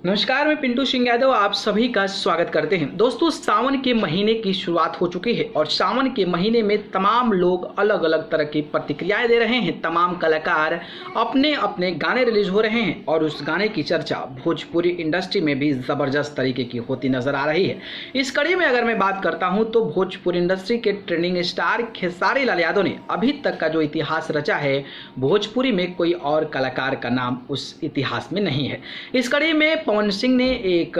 नमस्कार, मैं पिंटू सिंह यादव आप सभी का स्वागत करते हैं। दोस्तों, सावन के महीने की शुरुआत हो चुकी है और सावन के महीने में तमाम लोग अलग अलग तरह की प्रतिक्रियाएं दे रहे हैं। तमाम कलाकार अपने अपने गाने रिलीज हो रहे हैं और उस गाने की चर्चा भोजपुरी इंडस्ट्री में भी ज़बरदस्त तरीके की होती नजर आ रही है। इस कड़ी में अगर मैं बात करता हूं तो भोजपुरी इंडस्ट्री के ट्रेंडिंग स्टार खेसारी लाल यादव ने अभी तक का जो इतिहास रचा है, भोजपुरी में कोई और कलाकार का नाम उस इतिहास में नहीं है। इस कड़ी में पवन सिंह ने एक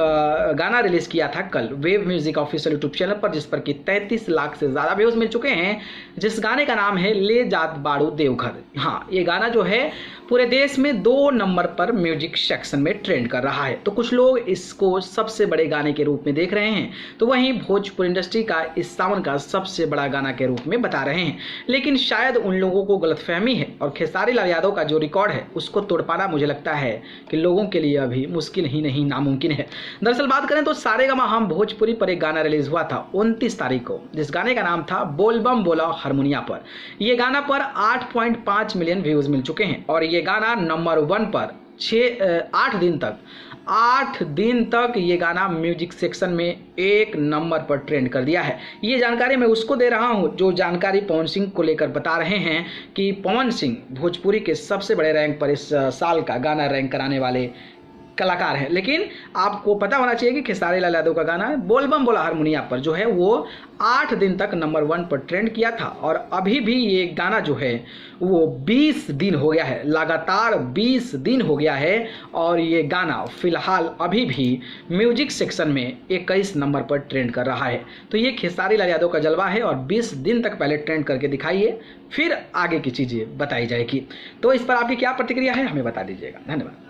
गाना रिलीज किया था कल wave music official YouTube channel पर, जिस पर कि 33 लाख से ज़्यादा व्यूज मिल चुके हैं, जिस गाने का नाम है ले जात बाड़ू देवघर। हाँ, ये गाना जो है पूरे देश में 2 नंबर पर म्यूजिक सेक्शन में ट्रेंड कर रहा है। तो कुछ लोग इसको सबसे बड़े गाने के रूप में देख रहे हैं, तो वहीं भोजपुरी इंडस्ट्री का इस सावन का सबसे बड़ा गाना के रूप में बता रहे हैं। लेकिन शायद उन लोगों को गलतफहमी है और खेसारी लाल यादव का जो रिकॉर्ड है उसको तोड़ पाना मुझे लगता है कि लोगों के लिए अभी मुश्किल ही नहीं नामुमकिन है। दरअसल बात करें तो सारेगामा हम भोजपुरी पर एक गाना रिलीज हुआ था 29 तारीख को, जिस गाने का नाम था बोल बम बोला हारमोनिया पर। यह गाना पर 8.5 मिलियन व्यूज मिल चुके हैं और ये गाना नंबर 1 पर 8 दिन तक ये गाना म्यूजिक सेक्शन में 1 नंबर पर ट्रेंड कर दिया है। ये जानकारी मैं उसको दे रहा हूँ जो जानकारी पवन सिंह को लेकर बता रहे हैं कि पवन सिंह भोजपुरी के सबसे बड़े रैंक पर इस साल का गाना रैंक कराने वाले कलाकार हैं। लेकिन आपको पता होना चाहिए कि खेसारी लाल यादव का गाना बोल बम बोला हारमोनिया पर जो है वो 8 दिन तक नंबर 1 पर ट्रेंड किया था और अभी भी ये गाना जो है वो 20 दिन हो गया है, लगातार 20 दिन हो गया है और ये गाना फिलहाल अभी भी म्यूजिक सेक्शन में 21 नंबर पर ट्रेंड कर रहा है। तो ये खेसारी लाल यादव का जलवा है और 20 दिन तक पहले ट्रेंड करके दिखाइए, फिर आगे की चीज़ें बताई जाएगी। तो इस पर आपकी क्या प्रतिक्रिया है हमें बता दीजिएगा। धन्यवाद।